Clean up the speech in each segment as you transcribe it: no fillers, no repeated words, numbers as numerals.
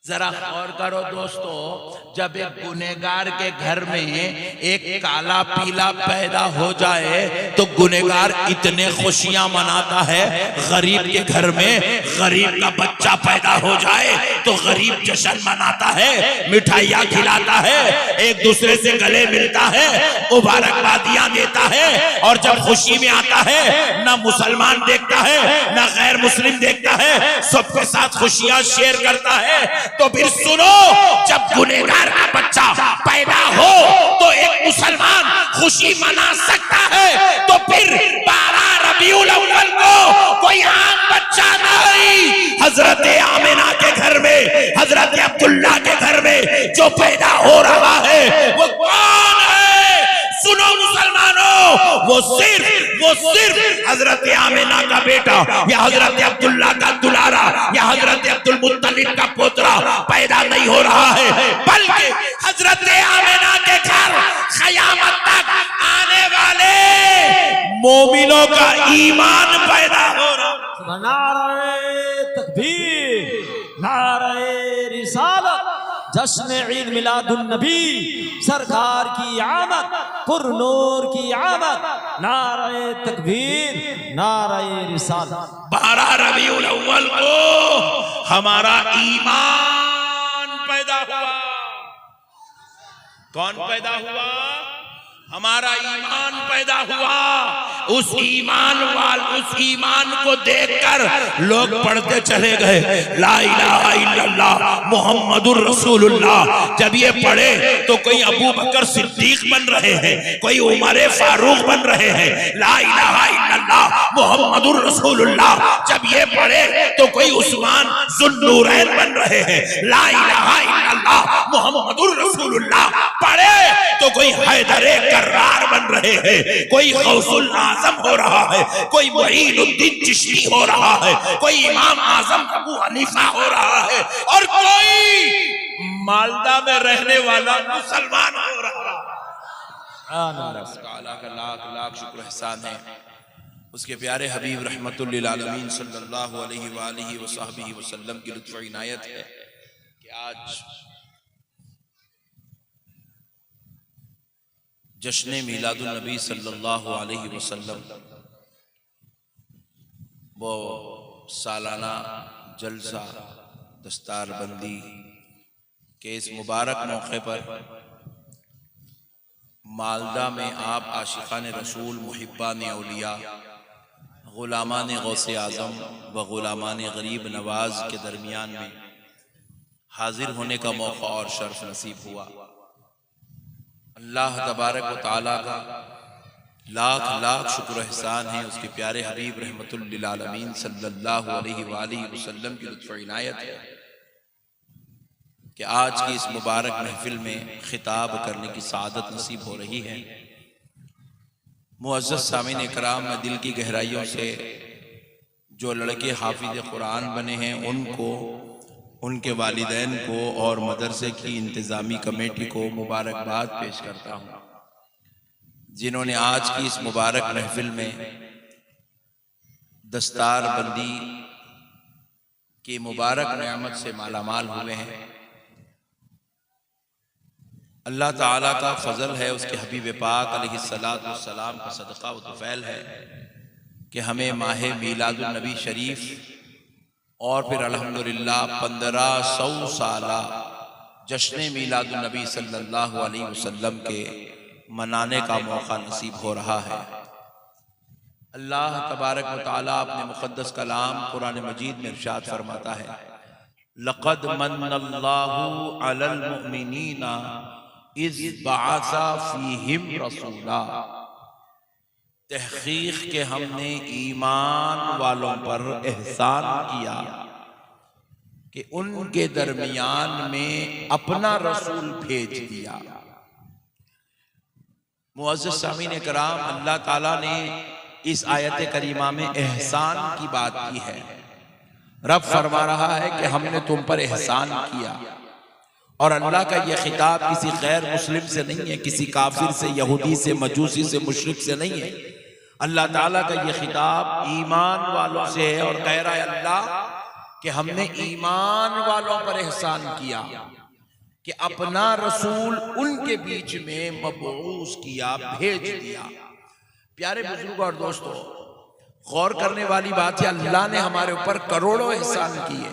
जरा गौर करो दोस्तों, जब एक गुनहगार के घर में एक काला पीला पैदा हो जाए तो गुनहगार इतने खुशियां मनाता है। गरीब के घर में गरीब का बच्चा पैदा हो जाए तो गरीब जश्न मनाता है, मिठाइयाँ खिलाता है, एक दूसरे से गले मिलता है, मुबारकबादियां देता है। और जब खुशी में आता है ना मुसलमान देखता है ना गैर मुस्लिम देखता है, सबके साथ खुशियां शेयर करता है। तो फिर सुनो, जब गुनहगार का बच्चा पैदा हो तो एक मुसलमान खुशी मना सकता है, तो फिर 12 रबीउल अव्वल को कोई आम बच्चा नहीं, हजरत आमिना के घर में, हजरत अब्दुल्ला के घर में जो पैदा हो रहा है वो कौन है? सुनो मुसलमानों, वो सिर्फ हजरत आमिना का बेटा या हजरत अब्दुल्ला का दुलारा या हजरत अब्दुल मुत्तलिब का पोतरा पैदा नहीं हो रहा है, बल्कि हजरत आमिना के घर क़यामत तक आने वाले मोमिनों का ईमान पैदा हो रहा। नारे तकबीर, नारे रिसालत, जश्न ईद मिलादुन नबी, सरकार की आमद, पुरनूर की आमद, नारे तकबीर, नारे रिसालत। 12 रबीउल अव्वल को हमारा ईमान पैदा हुआ। कौन पैदा हुआ? हमारा ईमान पैदा हुआ। उस ईमान को देखकर लोग पढ़ते चले गए, ला इलाहा इल्लल्लाह मुहम्मदुर रसूलुल्लाह। जब ये पढ़े तो कोई अबू बकर सिद्दीक बन रहे हैं, कोई उमर फारूक बन रहे हैं। ला इलाहा इल्लल्लाह मुहम्मदुर रसूलुल्लाह जब ये पढ़े तो कोई उस्मान ज़ुन्नूरैन बन रहे हैं। ला इलाहा इल्लल्लाह मुहम्मदुर रसूलुल्लाह पढ़े तो कोई हैदरे कर्रार बन रहे हैं, कोई गौसुल आजम हो रहा है, कोई मुईनुद्दीन चिश्ती हो रहा है, कोई इमाम आजम अबू हनीफा हो रहा है, और कोई मालदा में रहने वाला मुसलमान हो रहा है। का लाख लाख शुक्र एहसान है उसके प्यारे हबीब रहमतुल लिल आलमीन सल्लल्लाहु अलैहि वसल्लम की लुत्फ़ इनायत है कि आज जश्न मीलादुन नबी सल्लल्लाहु अलैहि वसल्लम वो सालाना जलसा दस्तारबंदी के इस मुबारक मौके पर मालदा में आप आशिकान रसूल, मुहिब्बान औलिया, गुलामान गौसे आज़म व गुलामान गरीब नवाज के दरमियान में हाजिर होने का मौका और शर्फ नसीब हुआ। अल्लाह तबारक व तआला का लाख लाख शुक्र एहसान है, उसके प्यारे हबीब रहमतुल लिल आलमीन सल्लल्लाहु अलैहि वसल्लम की लुत्फ़ इनायत है कि आज की इस मुबारक महफिल में खिताब करने की सआदत नसीब हो रही है। मुअज़्ज़ज़ सामीन इकराम, मैं दिल की गहराइयों से जो लड़के हाफिज़ कुरान बने हैं उनको, उनके वालिदैन को और मदरसे की इंतज़ामी कमेटी को मुबारकबाद पेश करता हूँ, जिन्होंने आज की इस मुबारक महफिल में दस्तारबंदी की मुबारक नेमत से मालामाल हुए हैं। अल्लाह ताला का फजल है, उसके हबीब पाक अलैहिस्सलातु वस्सलाम का सदका व तुफैल है कि हमें माह मीलादुन नबी शरीफ और फिर अल्हम्दुलिल्लाह 1500 साला जश्न मीलादुन नबी सल्लल्लाहु अलैहि वसल्लम के मनाने का मौका नसीब हो रहा है। अल्लाह तबारक व तआला अपने मुक़द्दस कलाम कुरान मजीद में इरशाद फरमाता है, लक़द मन्नल्लाहु अलल मुमिनीना इज़ बअसा फ़ीहिम रसूला। तहक़ीक़ के हमने ईमान वालों पर एहसान किया कि उनके दरमियान में अपना रसूल भेज दिया। मुअज़्ज़ज़ सामीन इकराम, अल्लाह ताला ने इस आयत करीमा में एहसान की बात की है। रब फरमा रहा है कि हमने तुम पर एहसान किया, और अल्लाह का यह खिताब किसी गैर मुस्लिम से नहीं है, किसी काफिर से, यहूदी से, मजूसी से, मुशरिक से नहीं है। अल्लाह ताला का यह खिताब ईमान वालों से है और कह रहा है, अल्लाह कि हमने ईमान वालों पर एहसान किया कि अपना रसूल उनके बीच में मबऊस किया, भेज दिया। प्यारे बुजुर्गों और दोस्तों, गौर करने वाली बात है, अल्लाह ने हमारे ऊपर करोड़ों एहसान किए।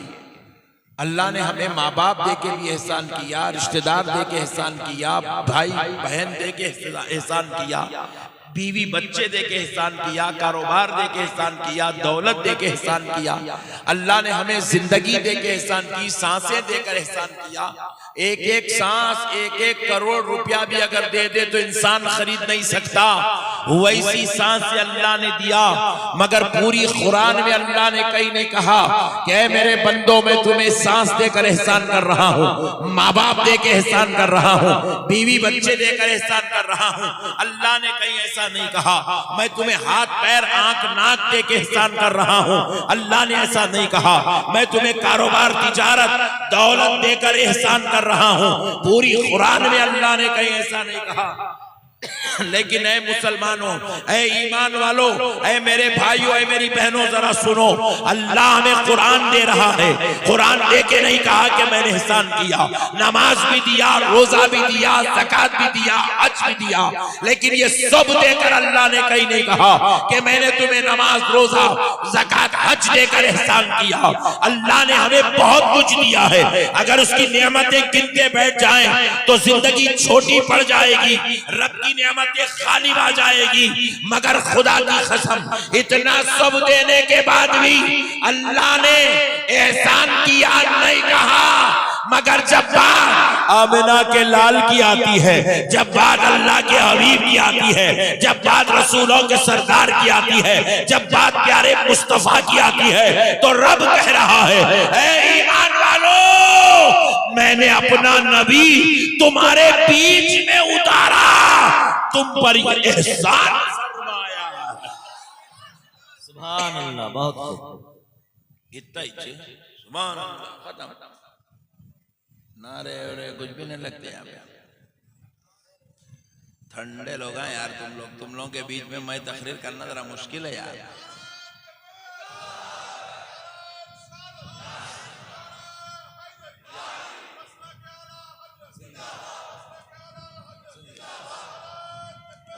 अल्लाह ने हमें माँ बाप दे के भी एहसान किया, रिश्तेदार दे के एहसान किया, भाई बहन दे के एहसान किया, बीवी बच्चे दे के एहसान किया, कारोबार दे के एहसान किया, दौलत दे के एहसान किया। अल्लाह ने हमें जिंदगी दे के एहसान की, सांसें देकर एहसान किया। एक एक सांस 1-1 करोड़ रुपया भी अगर दे दे तो इंसान खरीद नहीं सकता, वैसी सांस से अल्लाह ने दिया। मगर पूरी कुरान में अल्लाह ने कहीं नहीं कहा कि ऐ मेरे बंदों मैं तुम्हें सांस देकर एहसान कर रहा हूँ, माँ बाप दे के एहसान कर रहा हूँ, बीवी बच्चे देकर एहसान कर रहा हूँ। अल्लाह ने कहीं ऐसा नहीं कहा मैं तुम्हें हाथ पैर आंख नाक दे के एहसान कर रहा हूँ। अल्लाह ने ऐसा नहीं कहा मैं तुम्हें कारोबार तिजारत दौलत देकर एहसान कर रहा हूं। पूरी कुरान में अल्लाह ने कहीं ऐसा नहीं कहा। लेकिन ऐ मुसलमानों, ऐ ईमान वालों, ऐ मेरे भाइयों, ऐ मेरी बहनों, जरा सुनो, अल्लाह हमें कुरान दे रहा है। कुरान दे के नहीं कहा कि मैंने एहसान किया, नमाज भी दिया, रोजा भी दिया, ज़कात भी दिया, हज भी दिया, लेकिन ये सब देकर अल्लाह ने कहीं नहीं कहा कि मैंने तुम्हें नमाज रोजा ज़कात हज देकर एहसान किया। अल्लाह ने हमें बहुत कुछ दिया है, अगर उसकी नेमतें गिनते बैठ जाएं तो जिंदगी छोटी पड़ जाएगी, रब की नेमतें खालिब आ जाएगी। मगर खुदा की कसम, इतना सब देने के बाद भी अल्लाह ने एहसान किया नहीं कहा। मगर जब बात आमिना के लाल की आती है, जब बात अल्लाह के हबीब की आती है, जब बात रसूलों के सरदार की आती है, जब बात प्यारे मुस्तफा की आती है, तो रब कह रहा है ऐ ईमान वालों, मैंने अपना नबी तुम्हारे बीच में उतारा, तुम पर एहसान फरमाया। सुभान अल्लाह, बहुत इतना ही सुभान अल्लाह, खत्म। नारे अरे कुछ भी नहीं लगते यहाँ पे, ठंडे लोग हैं यार तुम लोगों के बीच में मैं तकरीर करना जरा मुश्किल है यार।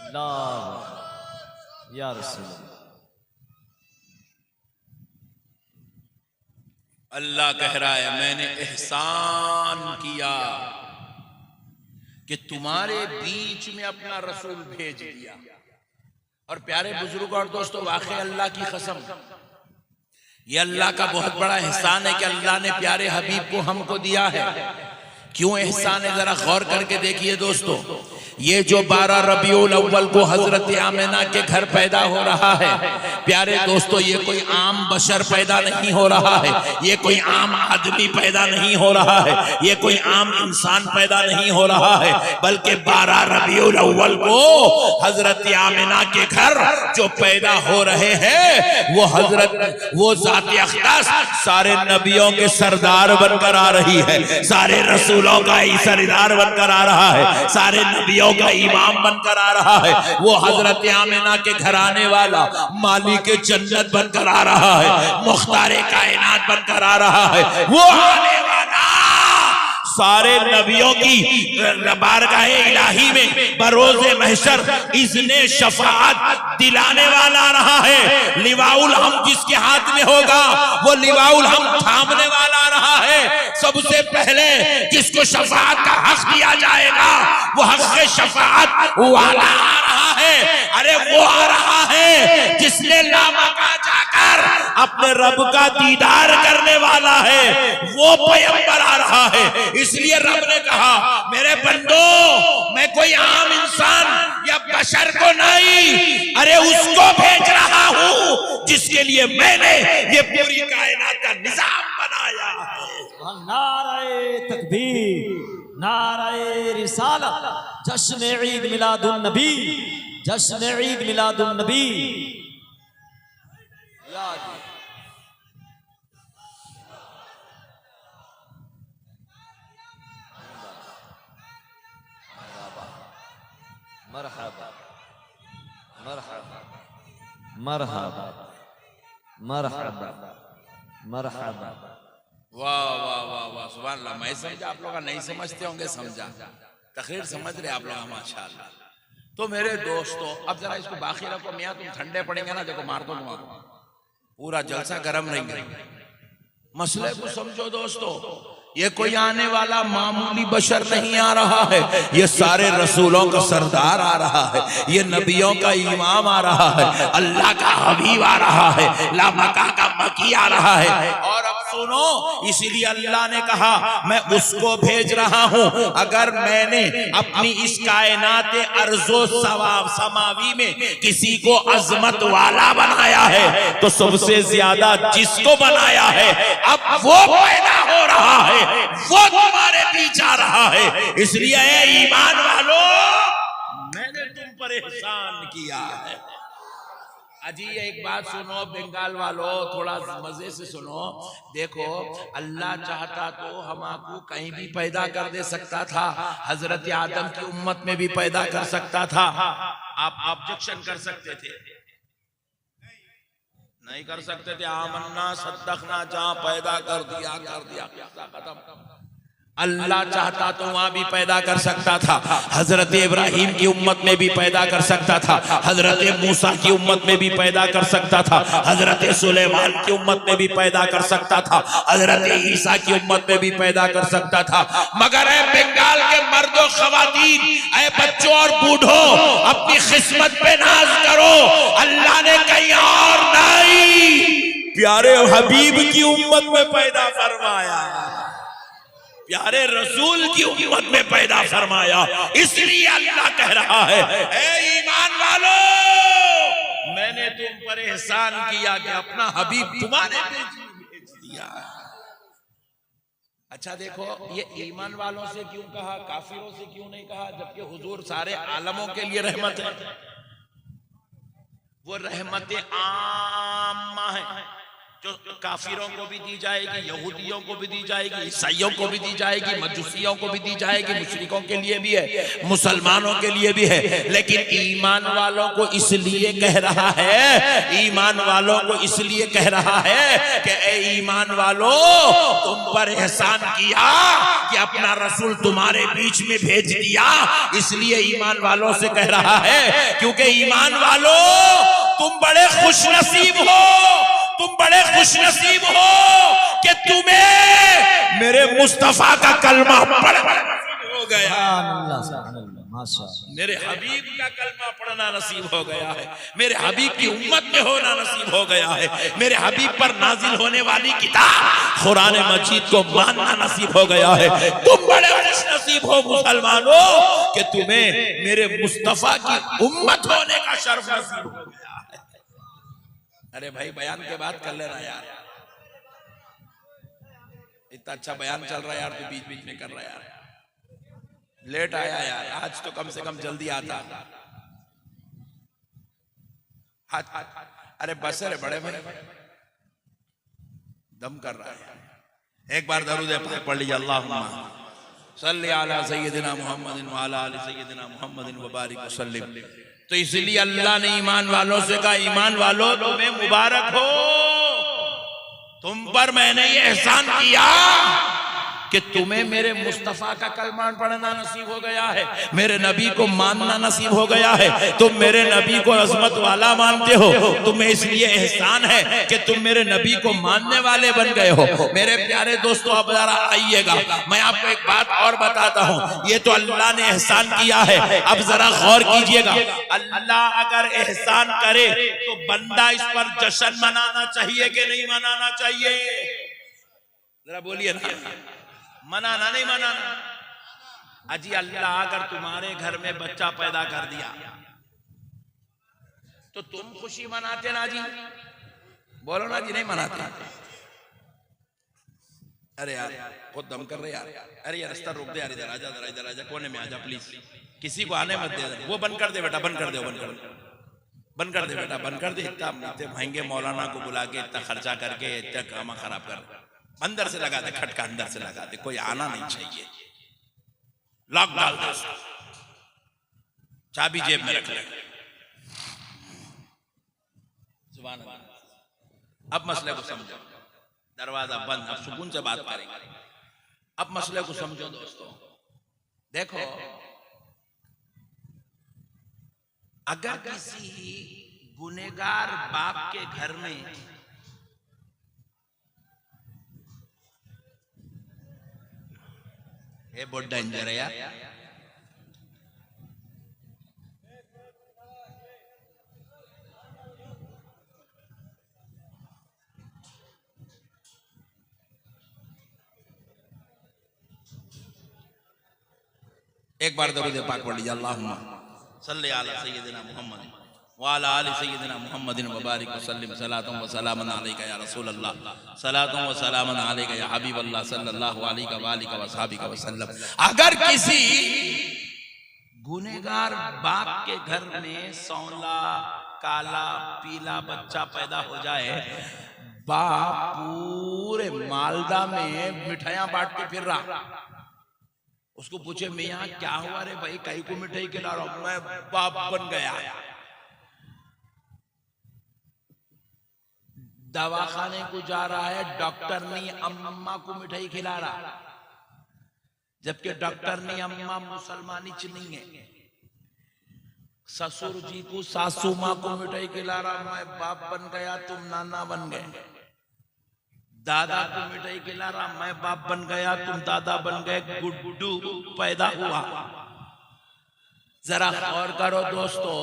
अल्लाह या रसूल, अल्लाह कह रहा है मैंने एहसान किया कि तुम्हारे बीच में अपना रसूल भेज दिया। और प्यारे बुजुर्ग और दोस्तों, वाकई अल्लाह की कसम, ये अल्लाह का बहुत बड़ा एहसान है कि अल्लाह ने प्यारे हबीब को हमको दिया है। क्यों एहसान है, जरा गौर करके देखिए दोस्तों। ये जो 12 रबीउल अव्वल को हजरत आमिना के घर पैदा हो रहा है, प्यारे दोस्तों, ये कोई आम बशर पैदा नहीं हो रहा है, ये कोई आम आदमी पैदा नहीं हो रहा है, ये कोई आम इंसान पैदा नहीं हो रहा है, बल्कि 12 रबीउल अव्वल को हजरत आमिना के घर जो पैदा हो रहे हैं, वो ज़ात अक़दस सारे नबियों के सरदार बनकर आ रही है, सारे रसूलों का सरदार बनकर आ रहा है, सारे नबियों का इमाम बनकर आ रहा है। वो हजरत आमिना के घराने वाला मालिक जन्नत बनकर आ रहा है, मुख्तारे कायनात बनकर आ रहा है। वो आने वाला सारे नबियों की बारगाह इलाही में बरोज़े महशर इज़्ने शफाअत दिलाने वाला आ रहा है। लिवाउल हम जिसके हाथ में होगा वो लिवाउल हम थामने वाला आ रहा है। सबसे पहले जिसको शफाअत का हक दिया जाएगा वो हक शफाअत वाला आ रहा है। अरे वो आ रहा है जिसने लामका जाकर अपने रब का दीदार करने वाला है, वो पैगंबर आ रहा है। इसलिए रब ने कहा मेरे बंदो, मैं कोई आम इंसान या बशर को नहीं, अरे उसको भेज रहा हूं जिसके लिए मैंने ये पूरी कायनात का निजाम बनाया है। नारे तकबीर, नारे रिसालत, जश्न ईद मिलादुन नबी, जश्न ईद मिलादुन नबी। मरहबा मरहबा मरहबा मरहबा मरहबा वाह वाह वाह वाह, सुभान अल्लाह। मैं समझा आप लोग नहीं समझते होंगे, समझा, तकरीर समझ रहे आप लोग, माशाअल्लाह। तो मेरे दोस्तों अब जरा इसको बाकी रखो, मियाँ तुम ठंडे पड़ेंगे ना, देखो मार दो तुम्हारा, पूरा जलसा गर्म नहीं करेंगे। मसले को समझो दोस्तों, ये कोई आने वाला मामूली बशर नहीं आ रहा है, ये सारे रसूलों का सरदार आ रहा है, ये नबियों का इमाम आ रहा है, अल्लाह का हबीब आ रहा है, लामका का मकी आ रहा है। और अब सुनो, इसीलिए अल्लाह ने कहा मैं उसको भेज रहा हूं। अगर मैंने अपनी इस कायनात अर्जो समावी में किसी को अजमत वाला बनाया है, तो सबसे ज्यादा जिसको बनाया है अब वो पैदा हो रहा है, वो तुम्हारे बीच आ रहा है। इसलिए ईमान वालों, मैंने तुम पर एहसान किया है। अजी एक बात सुनो बंगाल वालों, थोड़ा मजे से सुनो। देखो अल्लाह चाहता तो हमको कहीं भी पैदा कर दे सकता था, हजरत आदम की उम्मत में भी पैदा कर सकता था। आप ऑब्जेक्शन कर सकते थे? नहीं कर सकते थे। आमन्ना सद्दकना, जहां पैदा कर दिया खत्म। अल्लाह चाहता तो वहां भी पैदा कर सकता था, हजरत इब्राहिम की उम्मत में भी पैदा कर सकता था, हजरत मूसा की उम्मत में भी पैदा कर सकता था, हजरत सुलेमान की उम्मत में भी पैदा कर सकता था, हजरत ईसा की उम्मत में भी पैदा कर सकता था। मगर है बंगाल के मर्दों खवातीन, ऐ बच्चों और बूढ़ों, अपनी किस्मत पे नाज करो, अल्लाह ने कहीं और नहीं, प्यारे हबीब की उम्मत में पैदा फरमाया, प्यारे रसूल की उम्मत में पैदा फरमाया। इसलिए अल्लाह कह रहा है ए ईमान वालों, मैंने तुम पर एहसान किया कि अपना हबीब तुम्हारे भेज दिया। अच्छा देखो, ये ईमान वालों से क्यों कहा, काफिरों से क्यों नहीं कहा, जबकि हुजूर सारे आलमों के लिए रहमत है। वो रहमत आम्मा है जो काफिरों को भी दी जाएगी, यहूदियों को भी दी जाएगी, ईसाइयों को भी दी जाएगी, मजूसियों को भी दी जाएगी, मुशरिकों के लिए भी है, मुसलमानों के लिए भी है। लेकिन ईमान वालों को इसलिए कह रहा है, ईमान वालों को इसलिए कह रहा है कि ए ईमान वालों, तुम पर एहसान किया कि अपना रसूल तुम्हारे बीच में भेज दिया। इसलिए ईमान वालों से कह रहा है, क्योंकि ईमान वालों तुम बड़े खुशनसीब हो, तुम बड़े खुशनसीब हो कि तुम्हें मेरे मुस्तफा का कलमा पढ़ना हो गया, मेरे हबीब का कलमा पढ़ना नसीब हो गया है, मेरे हबीब की उम्मत में होना नसीब हो गया है, मेरे हबीब पर नाजिल होने वाली किताब कुरान मजीद को मानना नसीब हो गया है। तुम बड़े खुशनसीब हो मुसलमानों कि तुम्हें मेरे मुस्तफा की उम्मत होने का शर्फ नसीब हो गया। अरे भाई बयान के बाद कर लेना यार, इतना अच्छा बयान चल रहा है यार, तू बीच बीच में कर रहा है यार, लेट आया यार, आज तो कम से कम जल्दी आता। अरे बस रे बड़े भाई, दम कर रहा है। एक बार दरूद पाक पढ़ लीजिए, अल्लाहुम्मा सल्ली अला सय्यदिना मुहम्मदिन व अला आलि सय्यदिना मुहम्मदिन व बारिक वसल्लिम। तो इसलिए अल्लाह ने ईमान वालों से कहा, ईमान वालों तुम्हें मुबारक हो, तुम पर मैंने ये एहसान किया कि तुम्हें मेरे मुस्तफा का कलमा पढ़ना नसीब हो गया है, मेरे नबी को मानना नसीब हो गया है। तुम मेरे नबी को अजमत वाला मानते हो, तुम्हें इसलिए एहसान है कि तुम मेरे नबी को मानने वाले बन गए हो। मेरे प्यारे दोस्तों अब जरा आइएगा, मैं आपको एक बात और बताता हूँ। ये तो अल्लाह ने एहसान किया है, अब जरा गौर कीजिएगा। अल्लाह अगर एहसान करे तो बंदा इस पर जश्न मनाना चाहिए कि नहीं मनाना चाहिए? जरा बोलिए ना, मनाना नहीं मनाना? अजी अल्लाह अगर तुम्हारे घर में बच्चा पैदा कर दिया तो तुम खुशी मनाते ना जी? बोलो ना जी, नहीं मनाते? अरे यार बहुत दम कर रहे यार, अरे यार रास्ता रोक दे यार, इधर आजा, इधर आजा, कोने में आजा प्लीज, किसी को आने मत दे। वो बंद कर दे बेटा, बंद कर दे, बंद कर दे, बंद कर दे बेटा, बंद कर दे। इतना महंगे मौलाना को बुला के इतना खर्चा करके इतना काम खराब कर, अंदर से लगा दे, खटका अंदर से लगा दे, कोई आना नहीं चाहिए, लॉक डाल दे, चाबी जेब में रख ले। सुभान अल्लाह। अब मसले को समझो, दरवाजा बंद, अब सुकून से बात करेंगे। अब मसले को समझो दोस्तों। देखो, अगर किसी गुनेगार बाप के घर में ये बहुत डेंजर है यार। एक बार दरूद पाक पढ़ लीजिए, अल्लाहुम्मा सल्ली अला सय्यिदिना मुहम्मद व अला आलि सय्यिदिना मुहम्मदिन व बारिक व सल्लिम सलातन व सलामन अलैका या रसूल अल्लाह, सलातन व सलामन अलैका या हबीब अल्लाह सल्लल्लाहु अलैहि व आलिहि व सहाबिका व सल्लम। अगर किसी गुनेगार बाप के घर में सौला काला पीला बच्चा पैदा हो जाए, बाप पूरे मालदा में मिठाइयां बांट के फिर रहा, उसको पूछे मियाँ क्या हुआ रे भाई, कहीं को मिठाई खिला रहा हूं, मैं बाप बन गया। दवाखाने को जा रहा है, डॉक्टर नहीं अम्मा को मिठाई खिला रहा, जबकि डॉक्टर नहीं अम्मा मुसलमानी च नहीं है। ससुर जी को सासू माँ को मिठाई खिला रहा, मैं बाप बन गया तुम नाना बन गए। दादा को मिठाई खिला रहा, मैं बाप बन गया तुम दादा बन गए। गुड्डू पैदा हुआ। जरा गौर करो दोस्तों,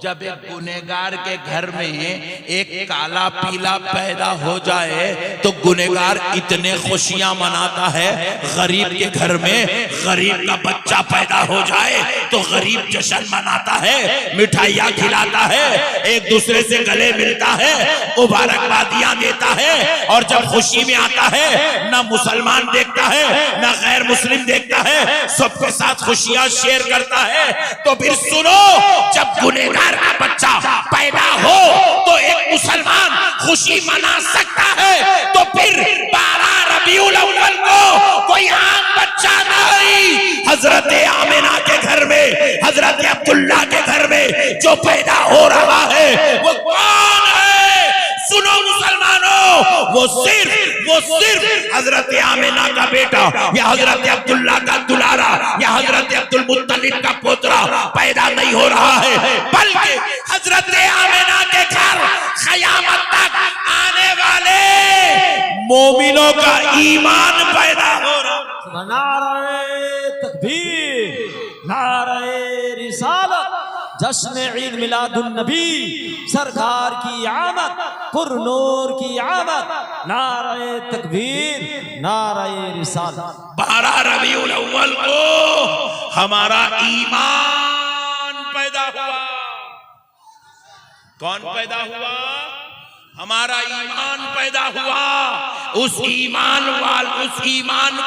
जब एक गुनेगार के घर में एक काला पीला पैदा हो जाए तो गुनेगार इतने खुशियां मनाता है। गरीब के घर में गरीब का बच्चा पैदा हो जाए तो गरीब जश्न मनाता है, मिठाइयाँ खिलाता है, एक दूसरे से गले मिलता है, मुबारकबादियां देता है। और जब खुशी में आता है, ना मुसलमान देखता है ना गैर मुस्लिम देखता है, सबके साथ खुशियां शेयर करता है। तो फिर सुनो, जब गुनेगार का बच्चा पैदा हो तो एक मुसलमान खुशी मना सकता है, तो फिर 12 रबीउल अव्वल को कोई आम बच्चा नहीं, हजरत आमिना के घर में, हजरत अब्दुल्ला के घर में जो पैदा हो रहा है वो कौन है? सुनो मुसलमानों, वो सिर्फ हजरत आमिना का बेटा या हजरत अब्दुल्ला का दुलारा या हजरत अब्दुल मुत्तलिब का पोतरा पैदा नहीं हो रहा है, बल्कि हजरत आमिना के घर क़यामत तक आने वाले मोमिनों का ईमान पैदा हो रहा है। नारे तकबीर, नारे रिसालत, जश्न ईद मिलादुन नबी, सरकार की आमद, पुरनूर की आमद, नारे तकबीर, नारे रिसालत। 12 रबीउल अव्वल को हमारा ईमान पैदा हुआ। कौन पैदा हुआ? हमारा ईमान पैदा हुआ। उस ईमान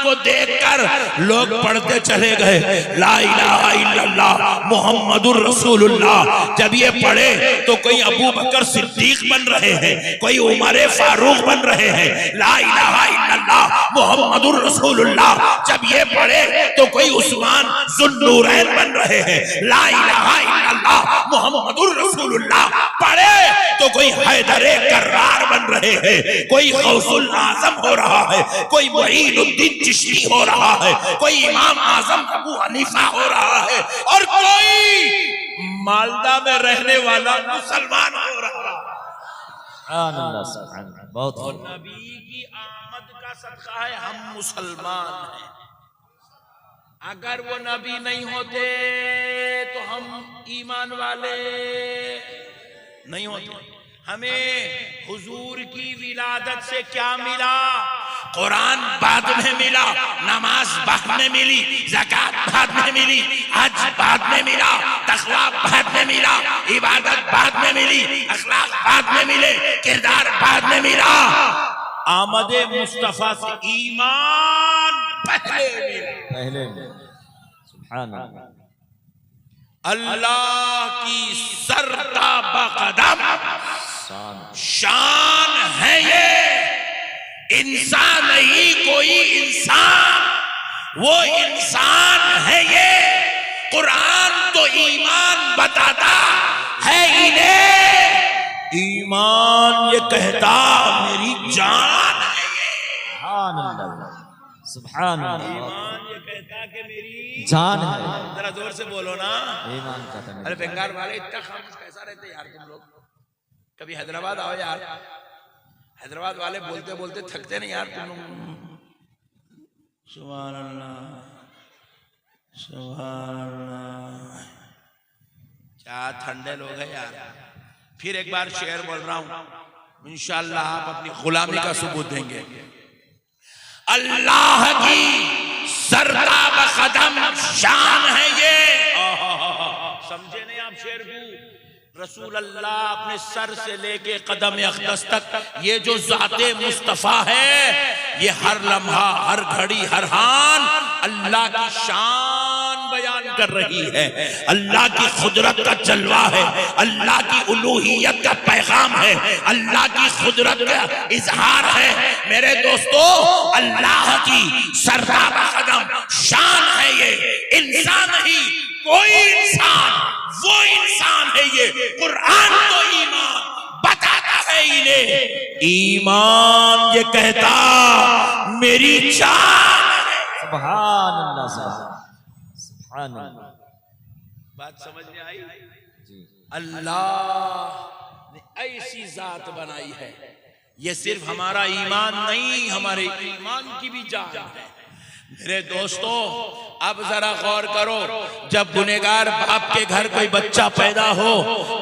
को देखकर लोग पढ़ते चले गए, ला इलाहा इल्लल्लाह मुहम्मदुर रसूलुल्लाह। जब ये पढ़े तो कोई अबू बकर सिद्दीक बन रहे हैं, कोई उमर फारूक बन रहे हैं। ला इलाहा इल्लल्लाह मुहम्मदुर रसूलुल्लाह जब ये पढ़े तो कोई उस्मान ज़ुन्नूरैन बन रहे हैं। ला इलाहा इल्लल्लाह मुहम्मदुर रसूलुल्लाह पढ़े तो कोई हैदरे कर्रार बन रहे हैं, कोई गौसुल आजम हो रहा है, कोई मुईनुद्दीन चिश्ती हो रहा है, कोई इमाम आजम अबू हनीफा हो रहा है, और कोई मालदा में रहने वाला मुसलमान हो रहा है। बहुत और नबी की आमद का सदका है हम मुसलमान हैं। अगर वो नबी नहीं होते तो हम ईमान वाले नहीं होते। हमें हुजूर की विलादत से क्या मिला? कुरान बाद में मिला, नमाज बाद में मिली, ज़कात बाद में मिली, हज बाद में मिला, तक़वा बाद में मिला, इबादत बाद में मिली, अखलाक बाद में मिले, किरदार बाद में मिला। आमद मुस्तफा से ईमान पहले मिला। सुभान अल्लाह। अल्लाह की सरता बकदम शान है ये। इंसान नहीं कोई इंसान, वो इंसान है ये। कुरान तो ईमान बताता है इन्हें, ईमान ये कहता मेरी जान है ये। सुभान अल्लाह, सुभान अल्लाह। ईमान ये कहता कि मेरी जान है। जरा जोर से बोलो ना। ईमान कहता है। अरे बंगाल वाले इतना खामोश कैसा रहते यार तुम लोग? कभी हैदराबाद आओ यार, हैदराबाद वाले बोलते बोलते थकते नहीं यार तुम लोग। सुभान अल्लाह, सुभान अल्लाह, क्या ठंडे लोग हैं यार। फिर एक बार शेर बोल रहा हूं, इंशाअल्लाह आप अपनी गुलामी का सबूत देंगे। अल्लाह की सरताब कदम शान है ये। समझे नहीं आप शेर को? रसूल अल्लाह अपने सर से लेके कदम अक़दस तक ये जो ज़ाते मुस्तफ़ा है, ये हर लम्हा, हर घड़ी, हर हान अल्लाह की शान बयान कर रही है। अल्लाह की खुदरत का जलवा है, अल्लाह की उलूहियत का पैगाम है, अल्लाह की खुदरत का इजहार है। मेरे दोस्तों, अल्लाह की सरताब कदम शान है ये। इंसान नहीं, कोई इंसान, वो इंसान है ये। कुरान तो ईमान बताता है इन्हें। ईमान ये कहता मेरी जान है। सुभान अल्लाह, सुभान अल्लाह। बात समझ में आई? अल्लाह ने ऐसी जात बनाई है, ये सिर्फ हमारा ईमान नहीं, हमारे ईमान की भी जान है। मेरे दोस्तों, अब जरा गौर करो, जब गुनेगार बाप के घर कोई बच्चा पैदा हो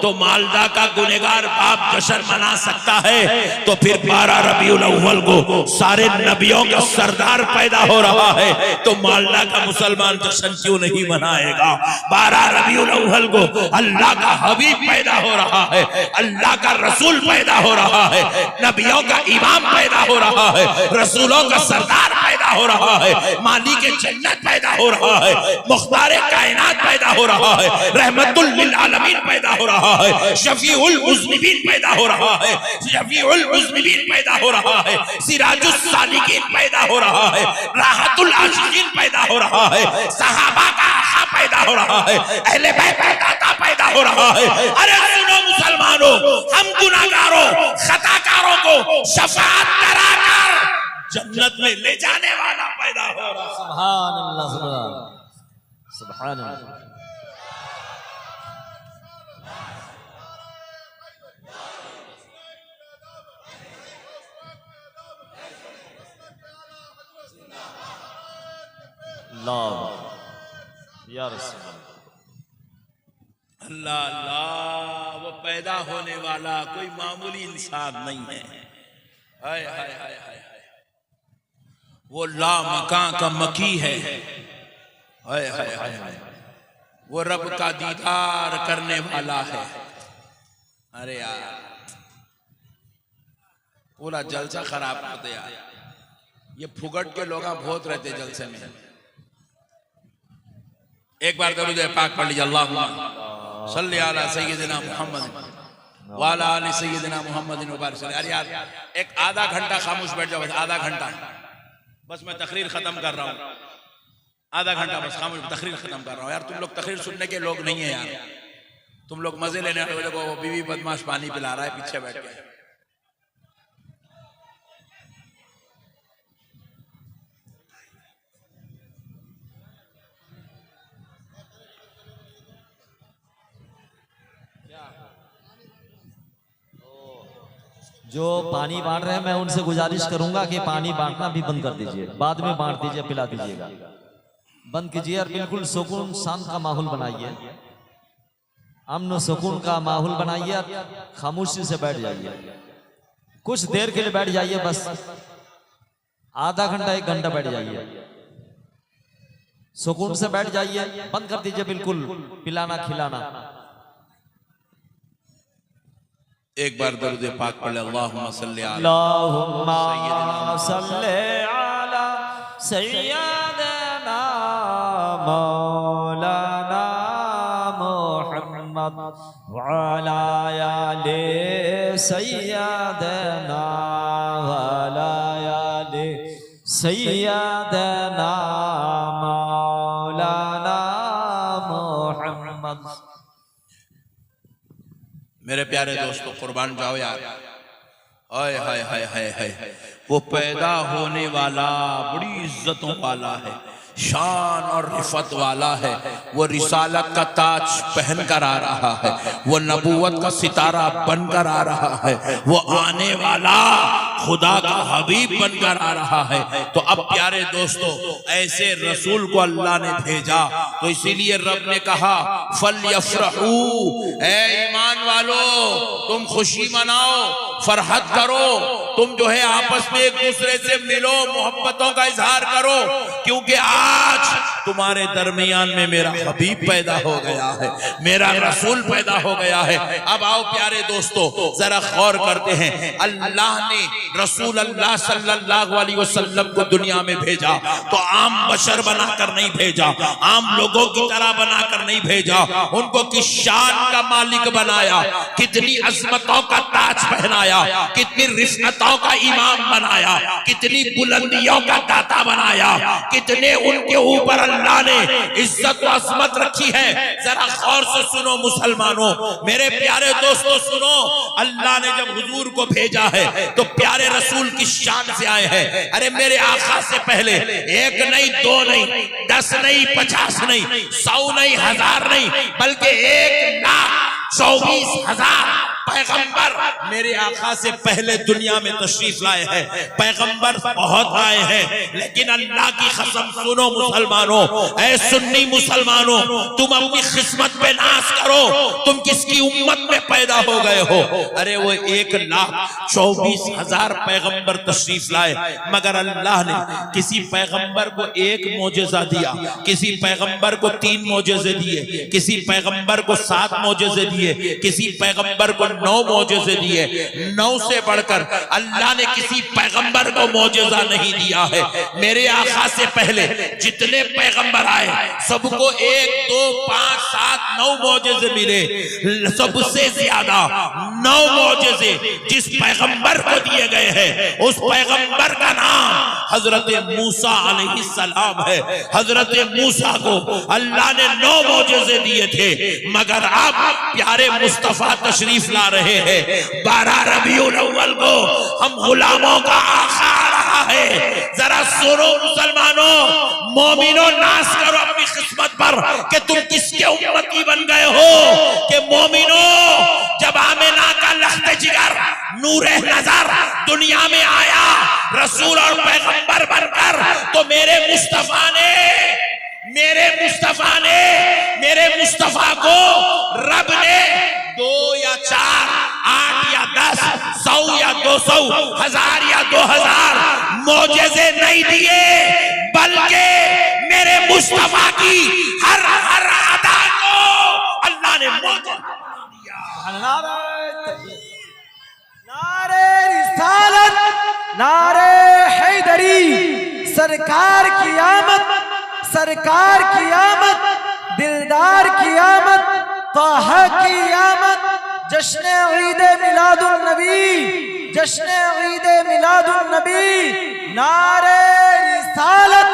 तो मालदा का गुनेगार बाप जश्न मना सकता है, तो फिर 12 रबीउल अव्वल को सारे नबियों का सरदार पैदा हो रहा है, तो मालदा का मुसलमान जश्न क्यों नहीं मनाएगा? 12 रबीउल अव्वल को अल्लाह का हबीब पैदा हो रहा है, अल्लाह का रसूल पैदा हो रहा है, नबियों का इमाम पैदा हो रहा है, रसूलों का सरदार पैदा हो रहा है, मालिक जन्नत पैदा हो रहा है, मुख्तार कायनात पैदा हो रहा है, रहमतुल लिल आलमीन पैदा हो रहा है, शफीउल मुज़निबीन पैदा हो रहा है, शफीउल मुज़निबीन पैदा हो रहा है, सिराजुस सालिकीन पैदा हो रहा है, राहतुल आशिकीन पैदा हो रहा है, सहाबा का आका पैदा हो रहा है, अहले बैत का दाता पैदा हो रहा है। अरे सुनो मुसलमानों, हम गुनाहगारों, खताकारों को शफाअत कराकर जन्नत में ले जाने वाला पैदा हो रहा। सुभान अल्लाह, सुभान अल्लाह। अल्लाह अल्लाह, वो पैदा होने वाला कोई मामूली इंसान नहीं है। हाय हाय हाय हाय, वो ला मकां का मकी है। हाय हाय हाय हाय, वो रब का दीदार करने वाला है। अरे यार, पूरा जलसा खराब करते यार। ये फुगट के लोग बहुत रहते जलसे में। एक बार दरूद पाक पढ़ लीजिए, अल्लाहुम्मा सल्ली अला सय्यिदिना मुहम्मद वाला आलि सय्यिदिना मुहम्मदिन व बारिक। अरे यार, एक आधा घंटा खामोश बैठ जाओ, बस आधा घंटा। बस मैं तकरीर खत्म कर रहा हूँ, आधा घंटा बस खामोश, तकरीर खत्म कर रहा हूँ। यार तुम लोग तकरीर सुनने के लोग नहीं है यार, तुम लोग मजे लेने वाले को बीवी बदमाश पानी पिला रहा है पीछे बैठ के। जो पानी बांट रहे हैं, मैं उनसे गुजारिश करूंगा कि पानी बांटना भी बंद कर दीजिए, बाद में बांट दीजिए, पिला दीजिएगा, बंद कीजिए और बिल्कुल सुकून शांत का माहौल बनाइए, अमन सुकून का माहौल बनाइए, खामोशी से बैठ जाइए, कुछ देर के लिए बैठ जाइए, बस आधा घंटा 1 घंटा बैठ जाइए, सुकून से बैठ जाइए, बंद कर दीजिए बिल्कुल पिलाना खिलाना। एक बार दरूद पाक पढ़े, अल्लाहुम्मा सल्ली अला सय्यिदना मौलाना मुहम्मद व अला आलि सय्यिदना व अला आलि सय्यिदना मौलाना मुहम्मद। मेरे प्यारे दोस्तों, कुर्बान जाओ यार। हाय हाय हाय हाय हाय, वो पैदा होने वाला बड़ी इज्जतों वाला है, शान और रिफत वाला है। वो रिसालत का ताज पहन कर आ रहा है, वो नबूवत का सितारा बनकर आ रहा है, वो आने वाला खुदा का हबीब बनकर आ रहा है। तो अब प्यारे दोस्तों, ऐसे रसूल को अल्लाह ने भेजा, तो इसीलिए रब ने कहा फल यफरहू, ऐ ईमान वालो तुम खुशी मनाओ, फरहत करो, तुम जो है आपस में एक दूसरे से मिलो, मोहब्बतों का इजहार करो, क्योंकि आज तुम्हारे दरमियान में मेरा हबीब पैदा हो गया है, मेरा रसूल पैदा हो गया है। अब आओ प्यारे दोस्तों, जरा गौर करते हैं, अल्लाह ने रसूल अल्लाह सल्लल्लाहु अलैहि वसल्लम को दुनिया में भेजा तो आम बशर बनाकर नहीं भेजा, आम लोगों की तरह बनाकर नहीं भेजा, उनको किस शान का मालिक बनाया, कितनी अजमतों का ताज पहनाया, कितनी रिफअतों का इमाम बनाया, कितनी बुलंदियों का दाता बनाया, कितने उनके ऊपर अल्लाह ने इज्जत और अजमत रखी है। जरा गौर से सुनो मुसलमानों, मेरे प्यारे दोस्तों सुनो, अल्लाह ने जब हुजूर को भेजा है तो प्यारे रसूल की शान से आए हैं। अरे मेरे आका से पहले एक नहीं, दो नहीं, 10 नहीं, 50 नहीं, 100 नहीं, 1000 नहीं, बल्कि 1,24,000 पैगंबर मेरे आका से पहले दुनिया में तशरीफ लाए हैं। पैगंबर बहुत आए हैं, लेकिन अल्लाह की कसम सुनो मुसलमानों, ऐ सुन्नी मुसलमानों, तुम अपनी किस्मत पे नाज करो, तुम किसकी उम्मत में पैदा हो गए हो। अरे वो 1,24,000 पैगंबर तशरीफ लाए, मगर अल्लाह ने किसी पैगंबर को एक मोजेजा दिया, किसी पैगंबर को 3 मोजेजे दिए, किसी पैगंबर को 7 मोजेजे दिए, किसी पैगंबर को 9 मोजेज़े दिए। 9 से बढ़कर अल्लाह ने किसी पैगंबर को मोजेज़ा नहीं दिया है। मेरे आका से पहले जितने पैगंबर आए सबको 1, 2, 5, 7, 9 मोजेज़े मिले। सबसे ज्यादा 9 मोजेज़े जिस पैगंबर को दिए गए हैं, उस पैगंबर का नाम हजरत मूसा अलैहिस्सलाम है। हजरत मूसा को अल्लाह ने 9 मोजेज़े दिए थे, मगर अब प्यारे मुस्तफा तशरीफ ला रहे हैं। 12 रबीउल अव्वल को हम गुलामों का आका आ रहा है। जरा सुनो मुसलमानों, मोमिनो, नाज करो अपनी किस्मत पर कि तुम किसके उम्मती बन गए हो। कि मोमिनो, जब आमिना का लख्त जिगर नूरे नजर दुनिया में आया रसूल और पैगंबर बनकर, तो मेरे मुस्तफा को रब ने 2 या 4, 8 या 10, 100 या 200, 1000 या 2000 मोजेज़े नहीं दिए, बल्कि मेरे मुस्तफा की हर अदा को अल्लाह ने मोजेज़ा दिया। नारे रिसालत, नारे हैदरी, सरकार की आमद, सरकार की आमद, दिलदार की आमद, ताहा की आमद, जश्न ईद मिलादुन नबी, जश्न ईद मिलादुन नबी, नारे रिसालत,